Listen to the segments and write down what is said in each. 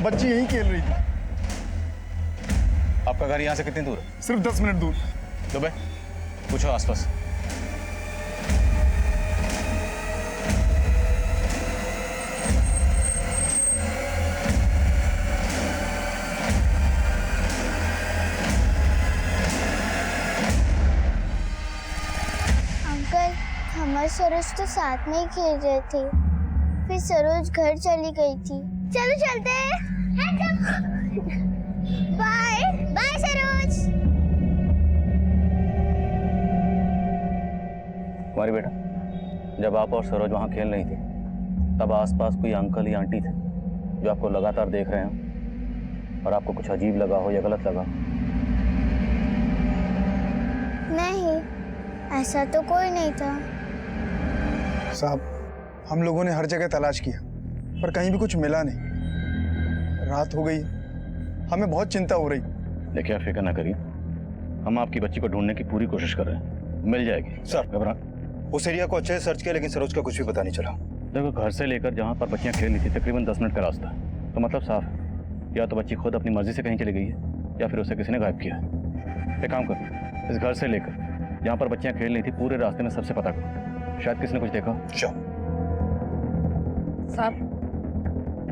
बच्ची यहीं खेल रही थी। आपका घर यहाँ से कितनी दूर है? सिर्फ 10 मिनट दूर। दुबे, पूछो आसपास। अंकल, हमारे सरोज तो साथ में ही खेल रहे थे, फिर सरोज घर चली गई थी। चलो चलते हैं। Bye bye Saroj. कुमारी बेटा, जब आप और सरोज वहाँ खेल रही थी तब आसपास कोई अंकल या आंटी थे जो आपको लगातार देख रहे हैं और आपको कुछ अजीब लगा हो या गलत लगा? नहीं, ऐसा तो कोई नहीं था। साहब, हम लोगों ने हर जगह तलाश किया पर कहीं भी कुछ मिला नहीं। रात हो गई, हमें बहुत चिंता हो रही। देखिए, आप फिक्र ना करिए, हम आपकी बच्ची को ढूंढने की पूरी कोशिश कर रहे हैं, मिल जाएगी। सर, घबरा। उस एरिया को अच्छे से सर्च किया लेकिन सरोज का कुछ भी पता नहीं चला। देखो, घर से लेकर जहाँ पर बच्चियाँ खेल रही थी तकरीबन 10 मिनट का रास्ता है, तो मतलब साफ है, या तो बच्ची खुद अपनी मर्जी से कहीं चली गई है या फिर उसे किसी ने गायब किया है। एक काम करो, इस घर से लेकर जहाँ पर बच्चियाँ खेल रही थी पूरे रास्ते में सबसे पता करो, शायद किसी ने कुछ देखा। साहब,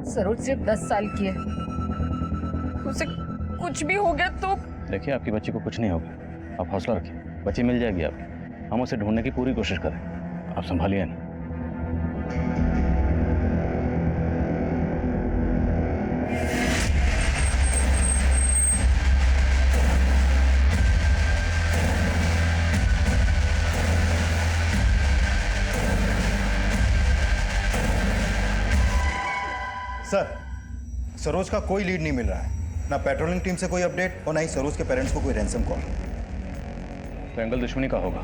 सरोज सिर्फ 10 साल की है, उसे कुछ भी हो गया तो। देखिए, आपकी बच्ची को कुछ नहीं होगा, आप हौसला रखिए, बच्ची मिल जाएगी आपकी। हम उसे ढूंढने की पूरी कोशिश करें, आप संभालिए ना। सर, सरोज का कोई लीड नहीं मिल रहा है, ना पेट्रोलिंग टीम से कोई अपडेट और ना ही सरोज के पेरेंट्स को कोई रैंसम कॉल। तो एंगल दुश्मनी का होगा।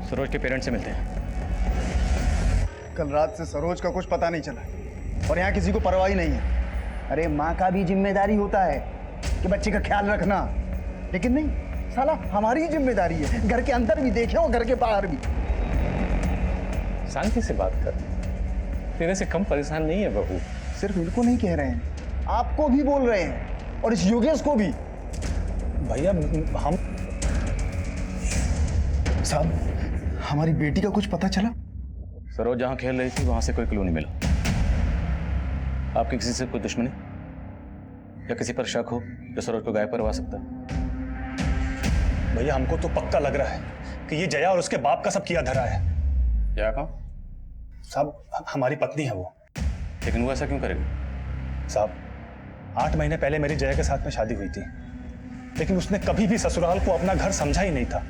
सरोज के पेरेंट्स से मिलते हैं। कल रात से सरोज का कुछ पता नहीं चला और यहाँ किसी को परवाह ही नहीं है। अरे माँ का भी जिम्मेदारी होता है कि बच्चे का ख्याल रखना, लेकिन नहीं, साला हमारी ही जिम्मेदारी है, घर के अंदर भी देखें और घर के बाहर भी। शांति से बात कर, तेरे से कम परेशान नहीं है बहू। सिर्फ इनको नहीं कह रहे हैं, आपको भी बोल रहे हैं और इस योगेश को भी। भैया, हम साहब, हमारी बेटी का कुछ पता चला? सरोज जहाँ खेल रही थी वहां से कोई क्लू नहीं मिला। आपकी किसी से कोई दुश्मनी या किसी पर शक हो जो सरोज को गायब करवा सकता है? भैया, हमको तो पक्का लग रहा है कि ये जया और उसके बाप का सब किया धरा है। जया कौन? साहब, हमारी पत्नी है वो। लेकिन वो ऐसा क्यों करेगी? साहब, 8 महीने पहले मेरी जया के साथ में शादी हुई थी, लेकिन उसने कभी भी ससुराल को अपना घर समझा ही नहीं था।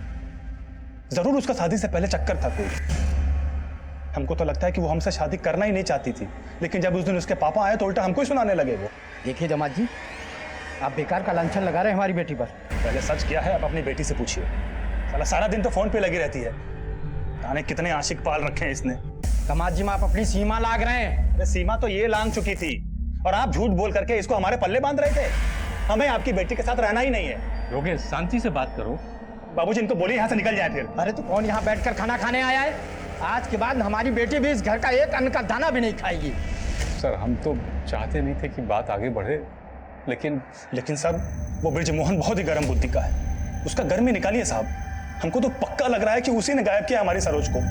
जरूर उसका शादी से पहले चक्कर था कोई। हमको तो लगता है कि वो हमसे शादी करना ही नहीं चाहती थी, लेकिन जब उस दिन उसके पापा आए तो उल्टा हमको ही सुनाने लगे वो। देखिए दामाद जी, आप बेकार का लांछन लगा रहे हैं हमारी बेटी पर। पहले सच क्या है आप अपनी बेटी से पूछिए। साला सारा दिन तो फोन पे लगी रहती है, जाने कितने आशिक पाल रखे हैं इसने। दामाद जी, आप अपनी सीमा लांघ रहे हैं। सीमा तो ये लांघ चुकी थी और आप झूठ बोल करके इसको हमारे पल्ले बांध रहे थे। हमें आपकी बेटी के साथ रहना ही नहीं है। योगेश, शांति से बात करो। बाबूजी, इनको बोलिए यहाँ से निकल जाए फिर। अरे तो कौन यहाँ बैठकर खाना खाने आया है? आज के बाद हमारी बेटी भी इस घर का एक अन्न का दाना भी नहीं खाएगी। सर, हम तो चाहते नहीं थे कि बात आगे बढ़े, लेकिन साहब, वो ब्रिजमोहन बहुत ही गर्म बुद्धि का है, उसका घर में निकालिए साहब। हमको तो पक्का लग रहा है कि उसी ने गायब किया हमारी सरोज को।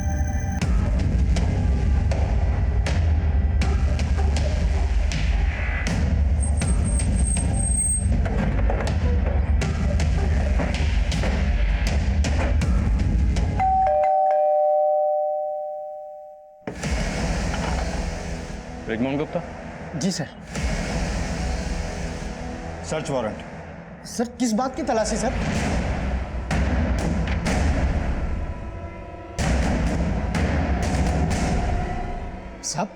ब्रिजमोहन गुप्ता? जी सर। Search warrant. सर, किस बात की तलाशी सर? साहब,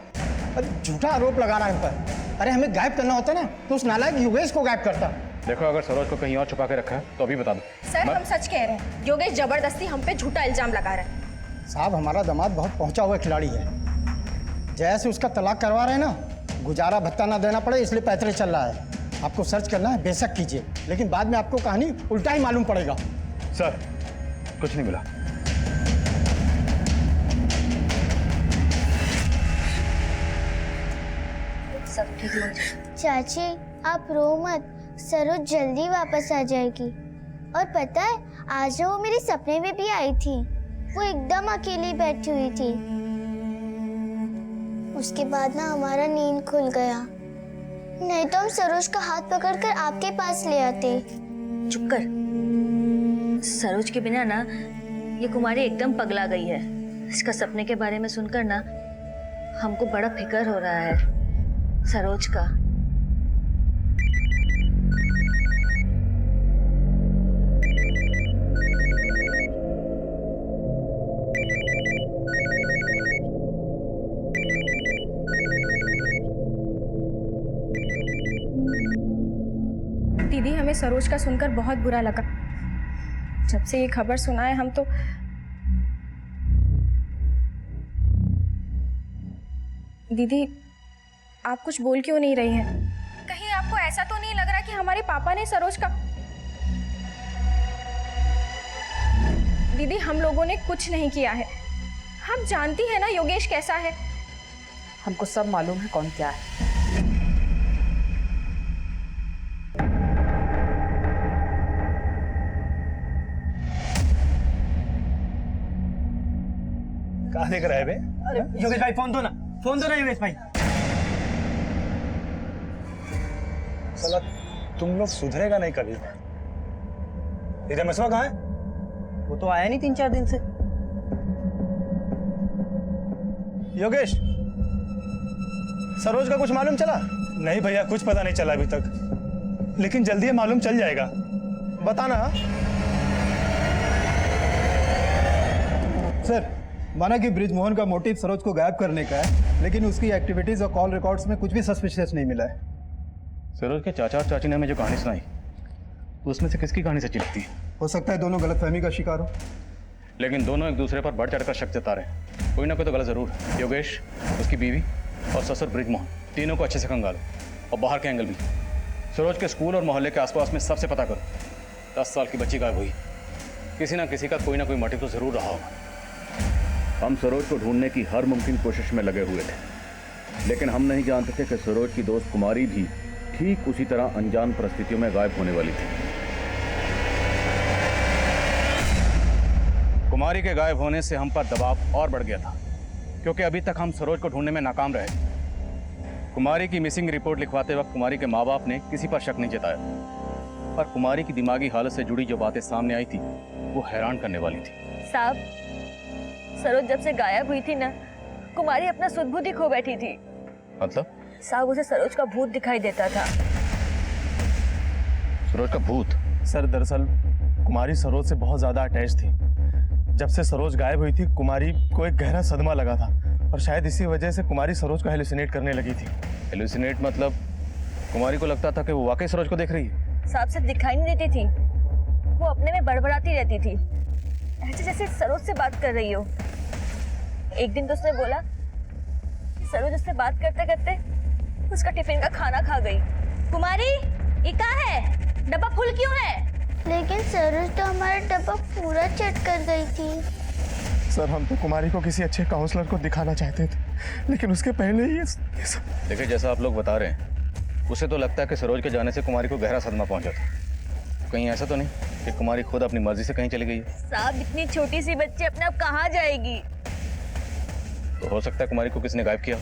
झूठा आरोप लगा रहा है हम पर। अरे हमें गायब करना होता ना तो उस नालायक योगेश को गायब करता। देखो, अगर सरोज को कहीं और छुपा के रखा है तो अभी बता दो। सर, हम सच कह रहे हैं, योगेश जबरदस्ती हम पे झूठा इल्जाम लगा रहा है। साहब, हमारा दामाद बहुत पहुंचा हुआ खिलाड़ी है, जैसे उसका तलाक करवा रहे हैं ना, गुजारा भत्ता ना देना पड़े इसलिए पैतरे चल रहा है। आपको सर्च करना है बेशक कीजिए, लेकिन बाद में आपको कहानी उल्टा ही मालूम पड़ेगा। सर, कुछ नहीं मिला। सब ठीक हो जाए। चाची आप रो मत, सरोज जल्दी वापस आ जाएगी। और पता है आज वो मेरे सपने में भी आई थी। वो एकदम अकेली बैठी हुई थी। उसके बाद ना हमारा नींद खुल गया, नहीं तो हम सरोज का हाथ पकड़कर आपके पास ले आते। चुप कर। सरोज के बिना ना ये कुमारी एकदम पगला गई है। इसका सपने के बारे में सुनकर ना हमको बड़ा फिक्र हो रहा है सरोज का। दीदी हमें सरोज का सुनकर बहुत बुरा लगा। जब से ये खबर सुना है हम तो दीदी आप कुछ बोल क्यों नहीं रही हैं? कहीं आपको ऐसा तो नहीं लग रहा कि हमारे पापा ने सरोज का? दीदी हम लोगों ने कुछ नहीं किया है। हम जानती हैं ना योगेश कैसा है। हमको सब मालूम है कौन क्या है। कहाँ देख रहा है बे? योगेश भाई फोन दो ना योगेश भाई। साला तुम लोग सुधरेगा नहीं कभी। इधर मसवा कहाँ है? वो तो आया नहीं 3-4 दिन से। योगेश, सरोज का कुछ मालूम चला? नहीं भैया, कुछ पता नहीं चला अभी तक, लेकिन जल्दी ये मालूम चल जाएगा। बताना। सर, माना कि ब्रिजमोहन का मोटिव सरोज को गायब करने का है, लेकिन उसकी एक्टिविटीज और कॉल रिकॉर्ड्स में कुछ भी सस्पिशियस नहीं मिला है। सरोज के चाचा और चाची ने हमें जो कहानी सुनाई उसमें से किसकी कहानी सच्ची लगती है? हो सकता है दोनों गलतफहमी का शिकार हो। लेकिन दोनों एक दूसरे पर बढ़ चढ़कर शक जता रहे हैं। कोई ना कोई तो गलत जरूर है। योगेश, उसकी बीवी और ससुर ब्रिजमोहन, तीनों को अच्छे से खंगालो और बाहर के एंगल भी। सरोज के स्कूल और मोहल्ले के आसपास में सबसे पता करो। 10 साल की बच्ची गायब हुई। किसी ना किसी का कोई ना कोई मोटिव तो जरूर रहा होगा। हम सरोज को ढूंढने की हर मुमकिन कोशिश में लगे हुए थे, लेकिन हम नहीं जानते थे कि सरोज की दोस्त कुमारी भी ठीक उसी तरह अनजान परिस्थितियों में गायब होने वाली थी। कुमारी के गायब होने से हम पर दबाव और बढ़ गया था, क्योंकि अभी तक हम सरोज को ढूंढने में नाकाम रहे। कुमारी की मिसिंग रिपोर्ट लिखवाते वक्त कुमारी के माँ बाप ने किसी पर शक नहीं जताया, पर कुमारी की दिमागी हालत से जुड़ी जो बातें सामने आई थी वो हैरान करने वाली थी। साहब, सरोज जब से गायब हुई थी ना, कुमारी अपना सुध-बुध ही खो बैठी थी। मतलब? साहब, उसे सरोज का भूत दिखाई देता था। सरोज का भूत? सर, दरअसल कुमारी सरोज से बहुत ज्यादा अटैच थी। जब से सरोज गायब हुई थी कुमारी को एक गहरा सदमा लगा था, और शायद इसी वजह से कुमारी सरोज को हेलुसिनेट करने लगी थी। हेलुसिनेट मतलब कुमारी को लगता था कि वो वाकई सरोज को देख रही है। साहब से दिखाई नहीं देती थी, वो अपने में बड़बड़ाती रहती थी, ऐसे जैसे सरोज से बात कर रही हो। एक दिन तो उसने बोला कि सरोज उससे बात करते करते उसका टिफिन का खाना खा गई। कुमारी, ये क्या है? डब्बा फुल क्यों है? लेकिन सरोज तो हमारा डब्बा पूरा चट कर गई थी। सर, हम तो कुमारी को किसी अच्छे काउंसलर को दिखाना चाहते थे, लेकिन उसके पहले ही ये सब। देखिए, जैसा आप लोग बता रहे हैं, उसे तो लगता है कि सरोज के जाने से कुमारी को गहरा सदमा पहुंचा था। कहीं ऐसा तो नहीं कि कुमारी खुद अपनी मर्जी से कहीं चली गई है? साहब, इतनी छोटी सी बच्ची अपने आप कहाँ जाएगी? तो हो सकता है कुमारी को किसी ने गायब किया।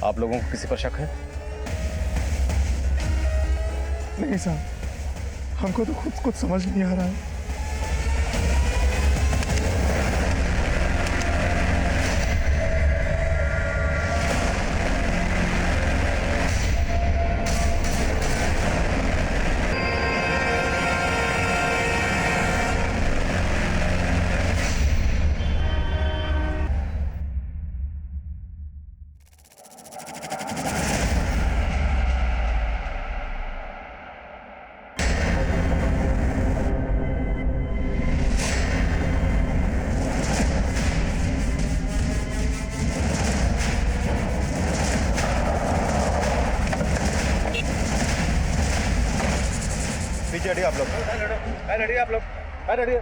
आप लोगों को किसी पर शक है? नहीं साहब, हमको तो खुद कुछ समझ नहीं आ रहा है। पीछे हटिए आप लोग। हटिए आप लोग, हटिए।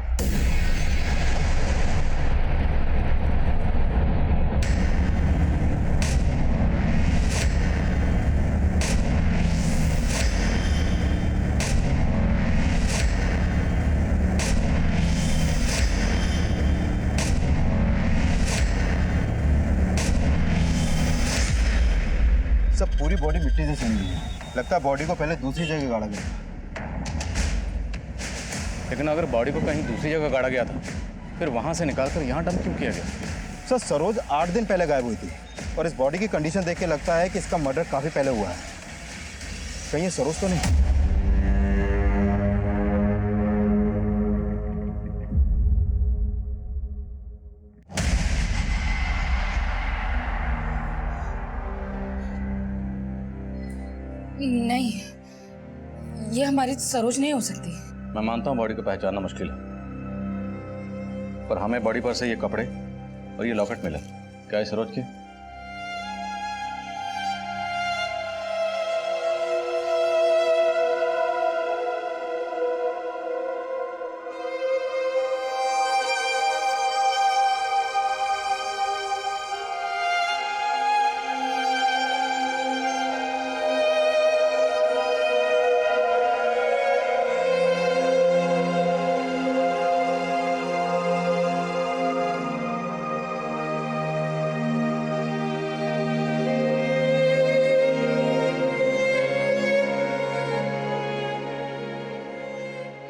पूरी बॉडी मिट्टी से सन गई है। लगता है बॉडी को पहले दूसरी जगह गाड़ा गया। लेकिन अगर बॉडी को कहीं दूसरी जगह गाड़ा गया था, फिर वहां से निकालकर यहाँ डंप क्यों किया गया? सर सरोज 8 दिन पहले गायब हुई थी और इस बॉडी की कंडीशन देख के लगता है कि इसका मर्डर काफी पहले हुआ है। कहीं ये सरोज तो नहीं? नहीं, ये हमारी सरोज नहीं हो सकती। मैं मानता हूँ बॉडी को पहचानना मुश्किल है, पर हमें बॉडी पर से ये कपड़े और ये लॉकेट मिला। क्या है सरोज के?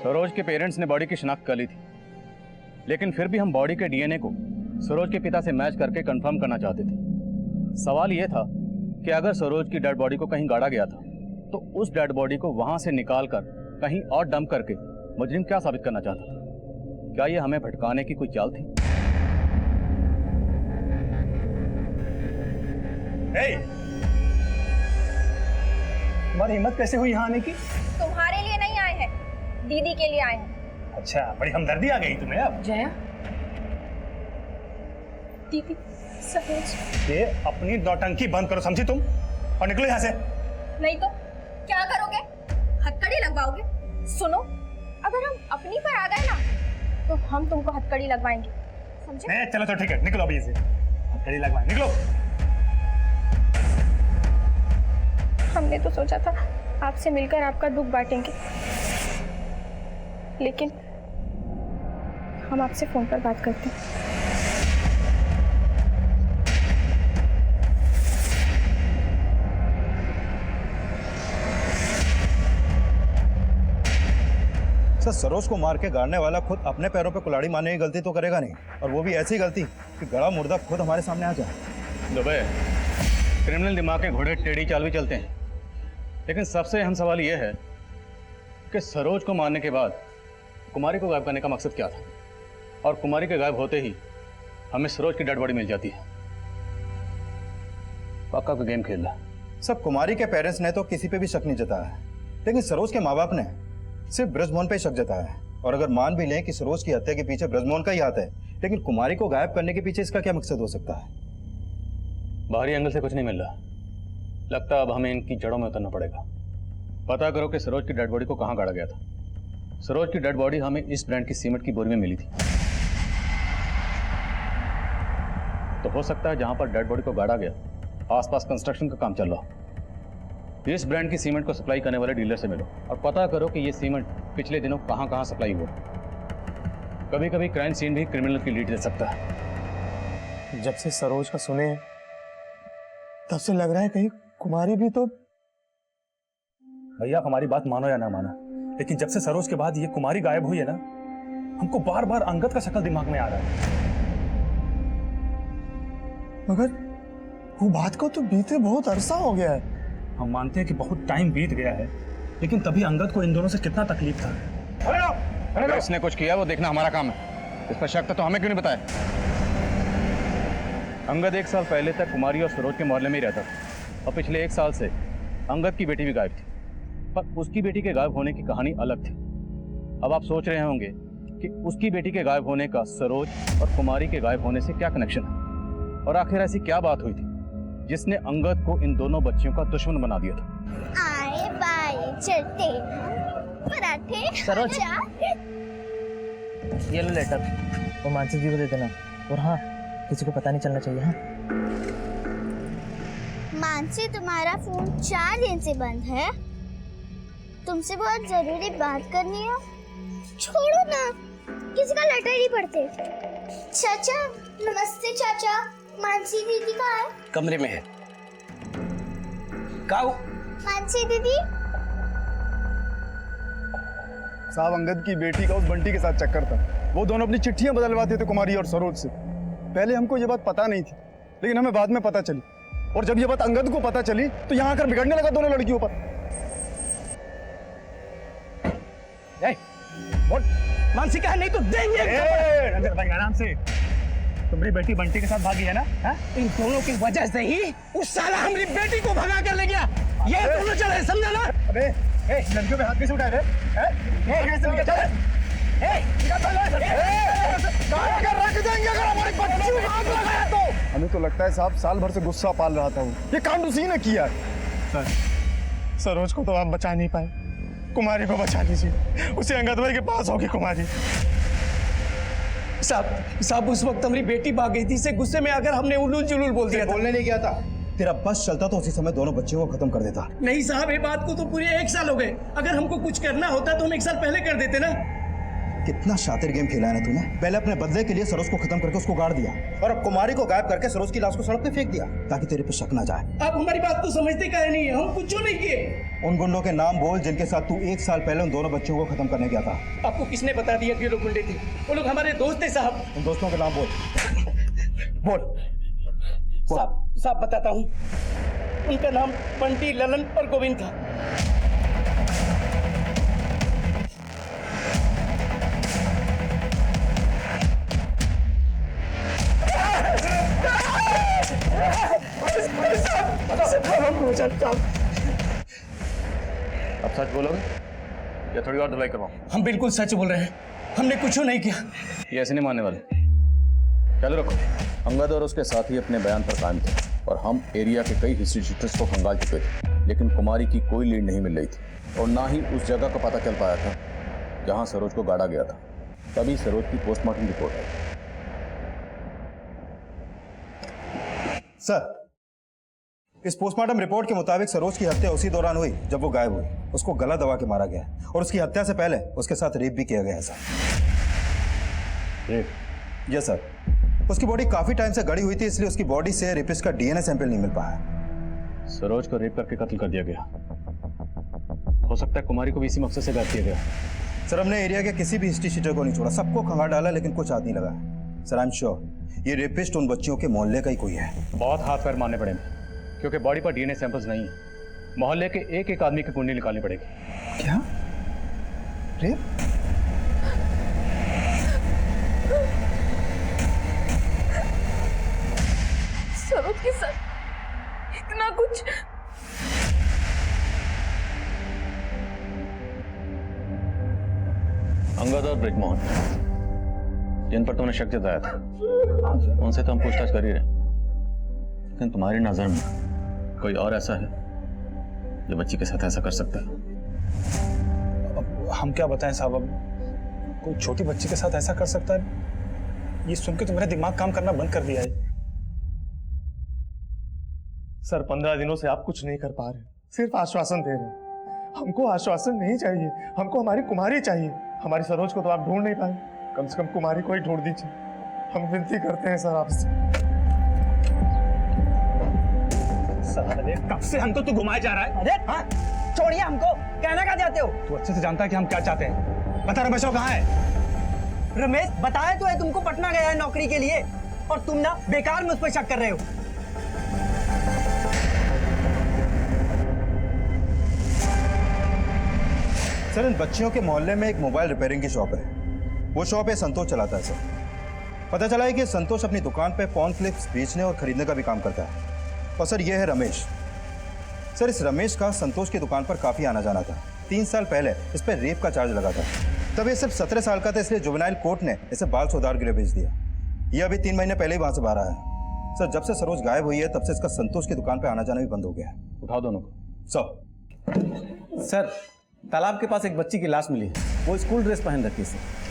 सरोज के पेरेंट्स ने बॉडी की शिनाख्त कर ली थी, लेकिन फिर भी हम बॉडी के डीएनए को सरोज के पिता से मैच करके कंफर्म करना चाहते थे। सवाल यह था कि अगर सरोज की डेड बॉडी को कहीं गाड़ा गया था, तो उस डेड बॉडी को वहां से निकालकर कहीं और डंप करके मुजरिम क्या साबित करना चाहता था? क्या यह हमें भटकाने की कोई चाल थी? तुम्हारी हिम्मत कैसे हुई यहाँ आने की? तुम्हारे लिए नहीं आए हैं, दीदी के लिए आए हैं। अच्छा, बड़ी हमदर्दी आ गई तुम्हें अब। जया, दीदी, सरोज। ये अपनी नौटंकी बंद करो, समझी तुम? और निकलो यहाँ से। नहीं तो क्या करोगे? हथकड़ी लगवाओगे? सुनो, अगर हम अपनी पर आ गए ना, तो हम तुमको हथकड़ी लगवाएंगे, समझे? चलो तो ठीक है, निकलो अभी से। हथकड़ी लगवाएं, निकलो। हमने तो सोचा था आपसे मिलकर आपका दुख बांटेंगे, लेकिन हम आपसे फोन पर बात करते हैं। सर सरोज को मार के गाड़ने वाला खुद अपने पैरों पे कुल्हाड़ी मारने की गलती तो करेगा नहीं, और वो भी ऐसी गलती कि गड़ा मुर्दा खुद हमारे सामने आ जाए। दुबे, क्रिमिनल दिमाग के घोड़े टेढ़ी चाल भी चलते हैं, लेकिन सबसे अहम सवाल यह है कि सरोज को मारने के बाद कुमारी को गायब करने का मकसद क्या था? और कुमारी के गायब होते ही हमें सरोज की डेड बॉडी मिल जाती है। पक्का कोई गेम खेल रहा। सब कुमारी के पेरेंट्स ने तो किसी पे भी शक नहीं जताया है, लेकिन सरोज के माँ बाप ने सिर्फ ब्रजमोहन पे शक जताया है। और अगर मान भी लें कि सरोज की हत्या के पीछे ब्रजमोहन का ही हाथ है, लेकिन कुमारी को गायब करने के पीछे इसका क्या मकसद हो सकता है? बाहरी एंगल से कुछ नहीं मिल रहा। लगता अब हमें इनकी जड़ों में उतरना पड़ेगा। पता करो कि सरोज की डेड बॉडी को कहाँ गाड़ा गया था। सरोज की डेड बॉडी हमें इस ब्रांड की सीमेंट की बोरी में मिली थी, तो हो सकता है जहां पर डेड बॉडी को गाड़ा गया आसपास कंस्ट्रक्शन का काम चल रहा हो। इस ब्रांड की सीमेंट को सप्लाई करने वाले डीलर से मिलो और पता करो कि ये सीमेंट पिछले दिनों कहां कहां सप्लाई हुआ। कभी कभी क्राइम सीन भी क्रिमिनल की लीड दे सकता है। जब से सरोज का सुने हैं, तब से लग रहा है कहीं कुमारी भी तो। भैया हमारी बात मानो या ना मानो, लेकिन जब से सरोज के बाद ये कुमारी गायब हुई है ना, हमको बार बार अंगद का शक्ल दिमाग में आ रहा है। मगर वो बात को तो बीते बहुत अरसा हो गया है। हम मानते हैं कि बहुत टाइम बीत गया है, लेकिन तभी अंगद को इन दोनों से कितना तकलीफ था। अगर इसने कुछ किया वो देखना हमारा काम है। इस पर शक था तो हमें क्यों नहीं बताया? अंगद 1 साल पहले तक कुमारी और सरोज के मोहल्ले में ही रहता था, और पिछले 1 साल से अंगद की बेटी भी गायब थी, पर उसकी बेटी के गायब होने की कहानी अलग थी। अब आप सोच रहे होंगे कि उसकी बेटी के गायब होने का सरोज और कुमारी के गायब होने से क्या कनेक्शन है, और आखिर ऐसी क्या बात हुई थी जिसने अंगद को इन दोनों बच्चियों का दुश्मन बना दिया था। आए बाए चलते पराठे सरोज, ये लो लेटर, वो मानसी जी को दे देना, और हाँ किसी को पता नहीं चलना चाहिए। हाँ मानसी, तुम्हारा फोन 4 दिन से बंद है, तुमसे बहुत जरूरी बात करनी है। छोड़ो ना, किसी का लेटर ही पढ़ते। चाचा नमस्ते। चाचा, मानसी दीदी कहाँ है? कमरे में है। मानसी दीदी, साहब अंगद की बेटी का उस बंटी के साथ चक्कर था। वो दोनों अपनी चिट्ठियां बदलवाते थे कुमारी और सरोज से। पहले हमको ये बात पता नहीं थी, लेकिन हमें बाद में पता चली। और जब ये बात अंगद को पता चली तो यहाँ आकर बिगड़ने लगा दोनों लड़कियों पर। मानसी कहा नहीं तो देंगे। अंदर भाई आराम से। तुम्हारी बेटी बंटी के साथ भागी है ना? इन दोनों की वजह से ही उस साला हमारी बेटी को भगा कर ले गया। ये दोनों चले, समझा ना? अबे लड़कियों पे हाथ कैसे उठाए रे? रख देंगे अगर हमारी बच्ची को आग लगाया तो। हमें तो लगता है साहब साल भर से गुस्सा पाल रहा था वो। ये कांड उसी ने किया है। सरोज को तो आप बचा नहीं पाए, कुमारी को बचा लीजिए। उसे अंगद भाई के पास होगी कुमारी। साहब उस वक्त हमारी बेटी भाग गई थी, इसे गुस्से में आकर हमने उलूल जुलूल बोल दिया था। बोलने नहीं गया था। तेरा बस चलता तो उसी समय दोनों बच्चियों को खत्म कर देता। नहीं साहब, ये बात को तो पूरे 1 साल हो गए। अगर हमको कुछ करना होता तो हम 1 साल पहले कर देते ना। कितना शातिर गेम खेला है ना तूने। पहले अपने बदले के लिए सरोज को खत्म करके उसको गाड़ दिया, और अब कुमारी को गायब करके सरोज की लाश को सड़क पे फेंक दिया ताकि तेरे पे शक ना जाए। आप हमारी बात को समझते काहे नहीं है? हम कुछ नहीं किए। उन गुंडों के नाम बोल जिनके साथ तू 1 साल पहले उन दोनों बच्चों को खत्म करने गया था। आपको किसने बता दिया कि ये लोग गुंडे थे? वो लोग हमारे दोस्त थे साहब। उन दोस्तों के नाम बोल। साहब बताता हूँ। उनका नाम बंटी, ललन और गोविंद था। अब सच बोलोगे या थोड़ी और दवाई करवाऊं? हम बिल्कुल सच बोल रहे हैं, हमने कुछ नहीं किया। ये ऐसे नहीं मानने वाले। चलो रखो। अंगद और उसके साथी अपने बयान पर कायम थे और हम एरिया के कई हिस्ट्री शीटर्स को खंगाल चुके थे, लेकिन कुमारी की कोई लीड नहीं मिल रही थी और ना ही उस जगह का पता चल पाया था जहां सरोज को गाड़ा गया था। तभी सरोज की पोस्टमार्टम रिपोर्ट आई। सर, इस पोस्टमार्टम रिपोर्ट के मुताबिक सरोज की हत्या उसी दौरान हुई जब वो गायब हुई। उसको गला दबा के मारा गया और उसकी हत्या से पहले उसके साथ रेप भी किया गया है सर। रेप? Yes sir. उसकी बॉडी काफी टाइम से गड़ी हुई थी, इसलिए उसकी बॉडी से रेपिस्ट का डीएनए सैंपल नहीं मिल पाया। सरोज को रेप करके कत्ल कर दिया गया। हो सकता है कुमारी को भी इसी मकसद से गायब किया गया। सर, हमने एरिया के किसी भी हिस्ट्री शीटर को नहीं छोड़ा, सबको खंगाल डाला, लेकिन कुछ हाथ नहीं लगा। सर, आई एम श्योर ये रेपिस्ट उन बच्चियों के मोहल्ले का ही कोई है। बहुत हाथ पैर मारने पड़ेंगे, क्योंकि बॉडी पर डीएनए सैंपल्स नहीं है। मोहल्ले के एक एक आदमी की कुंडली निकालनी पड़ेगी। क्या? रेप? सरोज के साथ इतना कुछ। अंगद और ब्रिजमोहन, जिन पर तुमने शक जताया था, उनसे तो हम पूछताछ कर ही रहे, लेकिन तुम्हारी नजर में कोई और ऐसा है जो बच्ची के साथ ऐसा कर सकता है? अब हम क्या बताएं साहब, अब कोई छोटी बच्ची के साथ ऐसा कर सकता है, ये सुन के तो मेरा दिमाग काम करना बंद कर दिया है। सर, 15 दिनों से आप कुछ नहीं कर पा रहे, सिर्फ आश्वासन दे रहे हैं। हमको आश्वासन नहीं चाहिए, हमको हमारी कुमारी चाहिए। हमारी सरोज को तो आप ढूंढ नहीं पाए, कम से कम कुमारी को ही ढूंढ दीजिए। हम विनती करते हैं सर आपसे। साले, कब से हमको तू घुमाया जा रहा है? अरे हाँ, छोड़िए हमको, कहना क्या चाहते हो? तू अच्छे से जानता है कि हम क्या चाहते हैं। बता रमेश कहाँ है? रमेश बताया तो है तुमको, पटना गया है नौकरी के लिए, और तुम ना बेकार मुझ पर शक कर रहे हो। सर, इन बच्चियों के मोहल्ले में एक मोबाइल रिपेयरिंग की शॉप है। वो शॉप है संतोष चलाता है सर। पता चला है कि संतोष अपनी दुकान पे पॉर्न क्लिप्स बेचने और खरीदने का भी काम करता है। और सर, ये है रमेश। सर, इस रमेश का संतोष की दुकान पर काफी आना जाना था। 3 साल पहले इस पर रेप का चार्ज लगा था। तब ये सिर्फ 17 साल का था, इसलिए जुवेनाइल कोर्ट ने इसे बाल सुधार के लिए भेज दिया। ये अभी 3 महीने पहले ही वहां से बाहर आया है। सर, जब से सरोज गायब हुई है तब से इसका संतोष की दुकान पर आना जाना भी बंद हो गया है। उठाओ दोनों को। सर, तालाब के पास एक बच्ची की लाश मिली है। वो स्कूल ड्रेस पहन रखी है।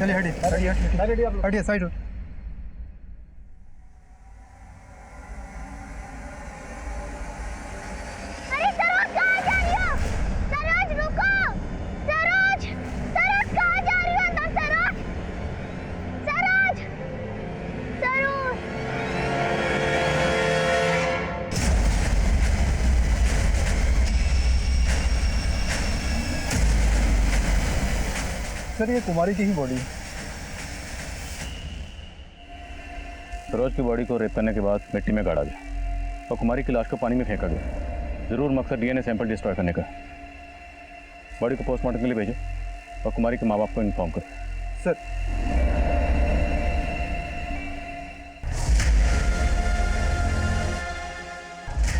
चलिए हटिए साइड हो। सर ये कुमारी की ही बॉडी है। सरोज की बॉडी को रेप करने के बाद मिट्टी में गाड़ा गया और कुमारी की लाश को पानी में फेंका गया। जरूर मकसद डीएनए सैंपल डिस्ट्रॉय करने का। बॉडी को पोस्टमार्टम के लिए भेजो और कुमारी के माँ बाप को इन्फॉर्म करो। सर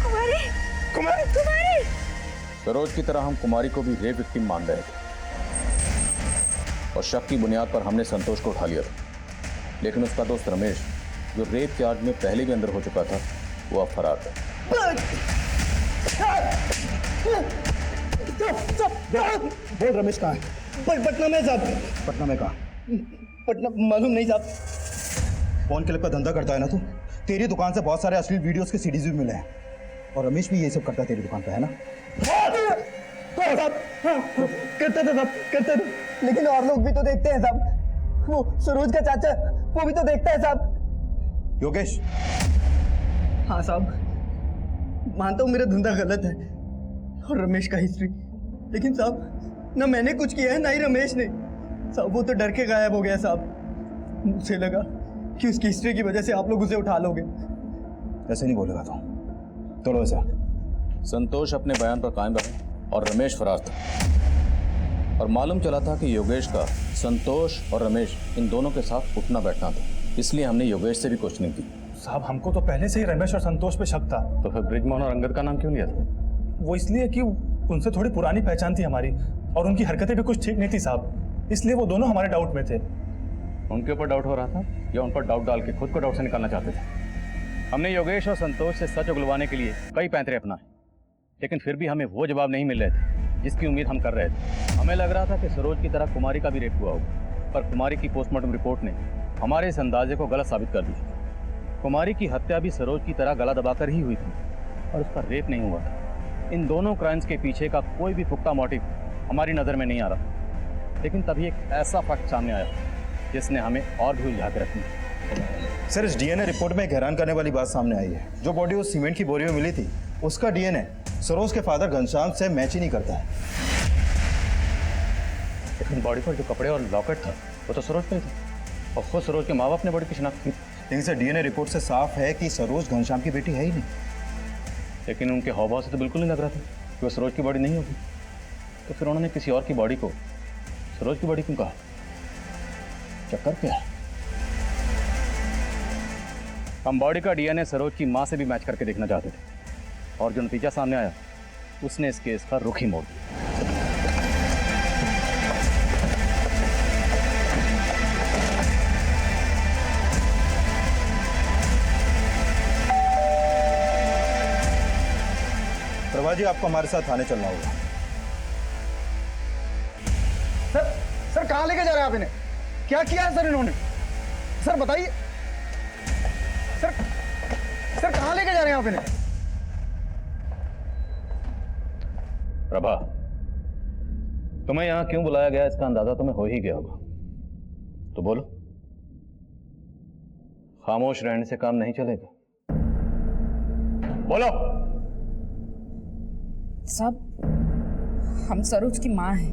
कुमारी कुमारी कुमारी सरोज की तरह हम कुमारी को भी रेप विक्टिम मान रहे थे और शक की बुनियाद पर हमने संतोष को उठा लिया था, लेकिन उसका दोस्त रमेश जो रेप चार्ज में पहले भी अंदर हो चुका था वो अब फरार था। बोल रमेश कहाँ है? पटना में साहब। पटना में कहाँ? पटना मालूम नहीं साहब। फोन क्लिप का धंधा करता है ना तू? तेरी दुकान से बहुत सारे अश्लील वीडियोस के सीडीज भी मिले हैं और रमेश भी ये सब करता है तेरी दुकान पे, है ना? करते थे साहब, करते थे, लेकिन और लोग भी तो देखते हैं साहब। वो सरोज का चाचा वो भी तो देखता है साहब। योगेश। हाँ साहब, मानता हूँ मेरा धंधा गलत है और रमेश का हिस्ट्री, लेकिन साहब ना मैंने कुछ किया है ना ही रमेश ने। साहब वो तो डर के गायब हो गया साहब। मुझे लगा कि उसकी हिस्ट्री की वजह से आप लोग उसे उठा लोगे। ऐसे नहीं बोलेगा तो चलो ऐसा। संतोष अपने बयान पर कायम रहा और रमेश फरार था और मालूम चला था कि योगेश का संतोष और रमेश इन दोनों के साथ उठना बैठना था, इसलिए हमने योगेश से भी क्वेश्चनिंग की। साहब हमको तो पहले से ही रमेश और संतोष पे शक था। तो फिर ब्रिजमोहन और अंगद का नाम क्यों लिया था? वो इसलिए कि उनसे थोड़ी पुरानी पहचान थी हमारी और उनकी हरकतें भी कुछ ठीक नहीं थी साहब, इसलिए वो दोनों हमारे डाउट में थे। उनके ऊपर डाउट हो रहा था या उन पर डाउट डाल के खुद को डाउट से निकालना चाहते थे? हमने योगेश और संतोष से सच उगलवाने के लिए कई पैंतरे अपनाए, लेकिन फिर भी हमें वो जवाब नहीं मिल रहे थे जिसकी उम्मीद हम कर रहे थे। हमें लग रहा था कि सरोज की तरह कुमारी का भी रेप हुआ होगा, पर कुमारी की पोस्टमार्टम रिपोर्ट ने हमारे इस अंदाजे को गलत साबित कर दिया। कुमारी की हत्या भी सरोज की तरह गला दबाकर ही हुई थी और उसका रेप नहीं हुआ था। इन दोनों क्राइम्स के पीछे का कोई भी पुख्ता मोटिव हमारी नज़र में नहीं आ रहा, लेकिन तभी एक ऐसा फैक्ट सामने आया जिसने हमें और भी उलझा के रखी। सर इस डीएनए रिपोर्ट में एक हैरान करने वाली बात सामने आई है। जो बॉडी उस सीमेंट की बोरी में मिली थी उसका डीएनए सरोज के फादर घनश्याम से मैच ही नहीं करता है। लेकिन बॉडी पर जो कपड़े और लॉकेट था वो तो सरोज का ही था और खुद सरोज के माँ बाप ने बॉडी की शिनाख्त की। लेकिन सर डीएनए रिपोर्ट से साफ है कि सरोज घनश्याम की बेटी है ही नहीं। लेकिन उनके हाव-भाव से तो बिल्कुल नहीं लग रहा था कि वो सरोज की बॉडी नहीं होगी। तो फिर उन्होंने किसी और की बॉडी को सरोज की बॉडी क्यों कहा? चक्कर क्या है? हम बॉडी का डीएनए सरोज की मां से भी मैच करके देखना चाहते थे और जो नतीजा सामने आया उसने इस केस का रुख ही मोड़ दिया। प्रभा जी आपको हमारे साथ थाने चलना होगा। सर कहाँ लेके जा रहे हैं आप इन्हें? क्या किया है सर इन्होंने? सर बताइए सर कहाँ लेके जा रहे हैं आप इन्हें? प्रभा, तुम्हें यहां क्यों बुलाया गया इसका अंदाजा तुम्हें हो ही गया होगा, तो बोलो। खामोश रहने से काम नहीं चलेगा, बोलो। साहब हम सरोज की माँ हैं,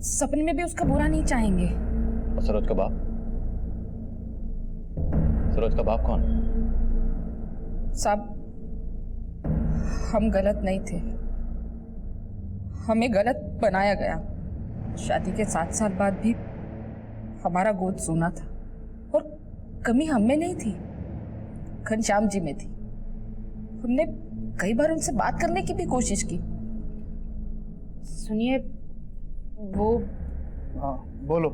सपने में भी उसका बुरा नहीं चाहेंगे। और सरोज का बाप? सरोज का बाप कौन? साहब हम गलत नहीं थे, हमें गलत बनाया गया। शादी के 7 साल बाद भी हमारा गोद सोना था और कमी हमें नहीं थी, घनश्याम जी में थी। हमने कई बार उनसे बात करने की भी कोशिश की। सुनिए वो, हाँ बोलो।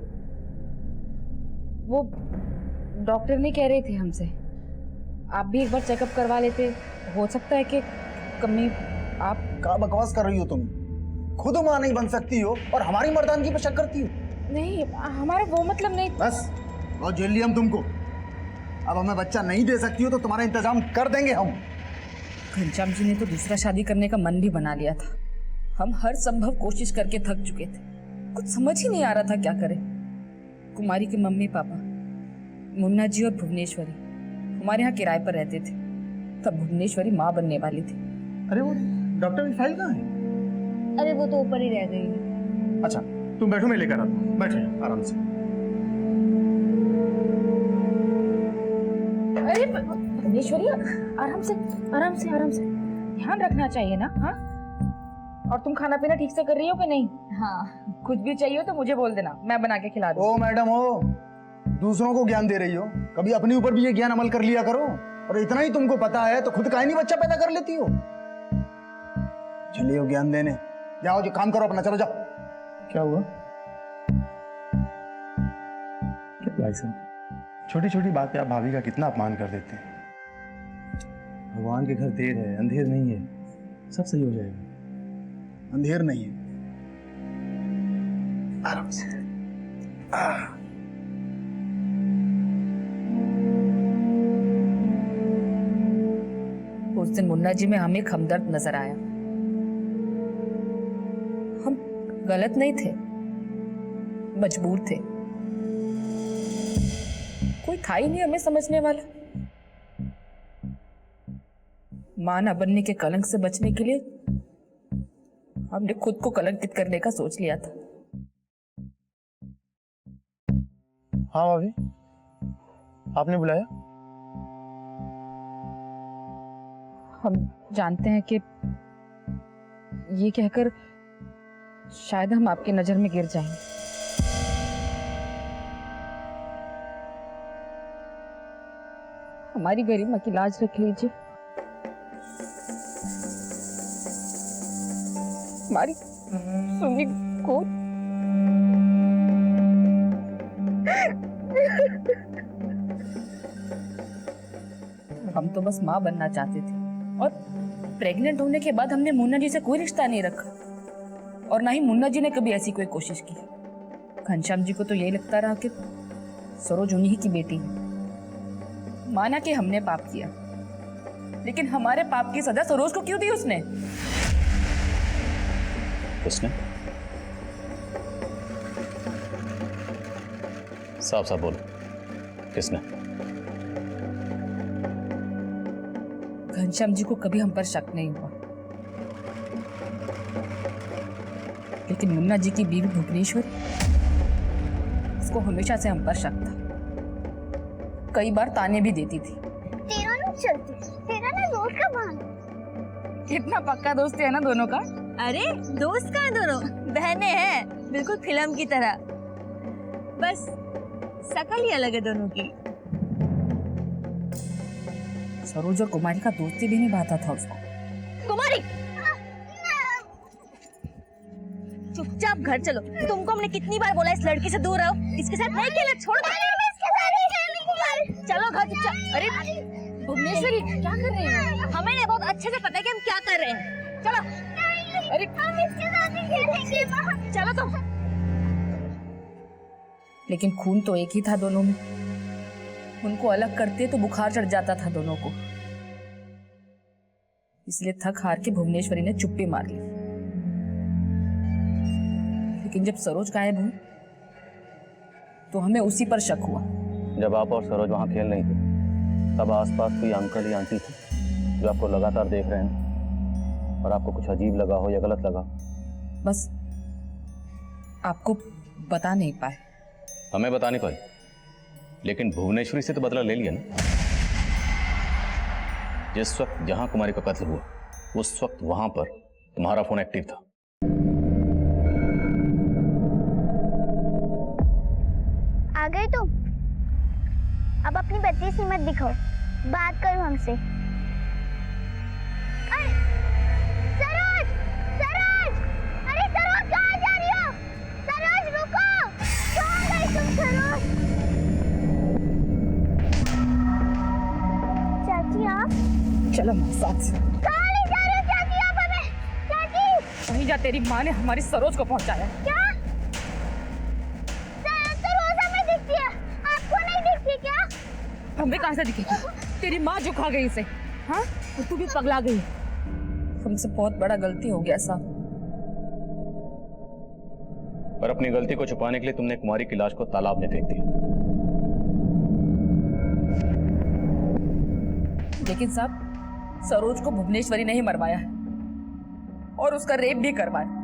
वो डॉक्टर नहीं कह रहे थे हमसे आप भी एक बार चेकअप करवा लेते, हो सकता है कि कमी। आप क्या बकवास कर रही हो तुम? खुद माँ नहीं बन सकती हो और हमारी मर्दानगी पे शक करती हो? नहीं, हमारा वो मतलब नहीं। बस बहुत जेल लिया हम तुमको। अब हमें बच्चा नहीं दे सकती हो तो तुम्हारा इंतजाम कर देंगे हम। घनश्याम जी ने तो दूसरा शादी करने का मन भी बना लिया था। हम हर संभव कोशिश करके थक चुके थे, कुछ समझ ही नहीं आ रहा था क्या करें। कुमारी के मम्मी पापा मुन्ना जी और भुवनेश्वरी हमारे यहाँ किराए पर रहते थे। तब भुवनेश्वरी माँ बनने वाली थी। अरे वो डॉक्टर की फाइल कहाँ है? अरे वो तो ऊपर ही रह गई। अच्छा तुम बैठो, मैं लेकर आता हूँ। बैठे आराम से। अरे भुवनेश्वरी, आराम से आराम से आराम से, ध्यान रखना चाहिए ना। हाँ, और तुम खाना पीना ठीक से कर रही हो कि नहीं? हाँ, कुछ भी चाहिए हो तो मुझे बोल देना, मैं बना के खिला दूँ। ओ मैडम हो, दूसरों को ज्ञान दे रही हो, कभी अपने ऊपर भी ये ज्ञान अमल कर लिया करो। और इतना ही तुमको पता है तो खुद काहे नहीं बच्चा पैदा कर लेती हो? चलिए ज्ञान देने जाओ, जो काम करो अपना, चलो जाओ। क्या हुआ? क्या भाई साहब, छोटी छोटी बात पे आप भाभी का कितना अपमान कर देते हैं। भगवान के घर देर है, अंधेर नहीं है, सब सही हो जाएगा। अंधेर नहीं है, आराम से। उस दिन मुन्ना जी में हमें हमदर्द नजर आया। हम गलत नहीं थे, मजबूर थे। कोई था ही नहीं हमें समझने वाला। मां ना बनने के कलंक से बचने के लिए हमने खुद को कलंकित करने का सोच लिया था। हाँ भाभी, आपने बुलाया? हम जानते हैं कि ये कहकर शायद हम आपकी नजर में गिर जाएंगे। हमारी गरिमा की लाज रख लीजिए। हमारी सुनी को हम तो बस माँ बनना चाहते थे, और प्रेग्नेंट होने के बाद हमने मुन्ना जी से कोई रिश्ता नहीं रखा, और ना ही मुन्ना जी ने कभी ऐसी कोई कोशिश की। घनश्याम जी को तो यही लगता रहा कि सरोज उन्हीं की बेटी है। माना कि हमने पाप किया, लेकिन हमारे पाप की सजा सरोज को क्यों दी उसने? उसने? साफ साफ बोलो, किसने? घनश्याम जी को कभी हम पर शक नहीं हुआ, लेकिन मुन्ना जी की बीवी भुवनेश्वरी, उसको हमेशा से हम पर शक था। कई बार ताने भी देती थी। तेरा ना चलती, तेरा ना दोस्त का बहाना। कितना पक्का दोस्त है ना दोनों का। अरे दोस्त कहाँ दोनों, बहनें हैं, बिल्कुल फिल्म की तरह। बस शकल ही अलग है दोनों की। सरोज और कुमारी का दोस्ती भी निभाता था उसको। कुमारी, चुपचाप घर चलो। तुमको हमने कितनी बार बोला इस लड़की से दूर रहो, इसके साथ नहीं खेलना, छोड़ दो। चलो घर चुपचाप। अरे भुवनेश्वरी, क्या कर रही है? हमें ना बहुत अच्छे से पता है कि हम क्या कर रहे हैं। चलो। अरे हम इसके साथ ही खेलेंगे। चलो तुम। लेकिन खून तो एक ही था दोनों में। उनको अलग करते तो बुखार चढ़ जाता था दोनों को, इसलिए थक हार के भुवनेश्वरी ने चुप्पी मार ली। लेकिन जब सरोज गायब हुई तो हमें उसी पर शक हुआ। जब आप और सरोज वहाँ खेल रही थी, तब आसपास कोई अंकल या आंटी थे जो आपको लगातार देख रहे हैं, और आपको कुछ अजीब लगा हो या गलत लगा? बस आपको बता नहीं पाए। हमें बता नहीं पाई, लेकिन भुवनेश्वरी से तो बदला ले लिया ना। जिस वक्त जहां कुमारी का कत्ल हुआ, उस वक्त वहां पर तुम्हारा फोन एक्टिव था। आ गए तुम? अब अपनी बत्तीस हिम्मत दिखाओ, बात करो हमसे। अरे सरोज, सरोज, अरे सरोज कहाँ जा रही हो? सरोज रुको, कहाँ गई तुम सरोज? चाची आप? चलो मेरे साथ। कहाँ ले जा रहे हो चाची आप हमें? चाची! वहीं जा तेरी माँ ने हमारी सरोज को पहुंचाया। क्या? सरोज हमें दिखती है, आपको नहीं दिखती क्या? हमें कहाँ से दिखेगी? तेरी माँ जो खा गई उसे। हाँ, और तू भी पगला गई। हमसे बहुत बड़ा गलती हो गया साहब। पर अपनी गलती को छुपाने के लिए तुमने कुमारी की लाश को तालाब में फेंक दिया। लेकिन साहब, सरोज को भुवनेश्वरी ने ही मरवाया है, और उसका रेप भी करवाया।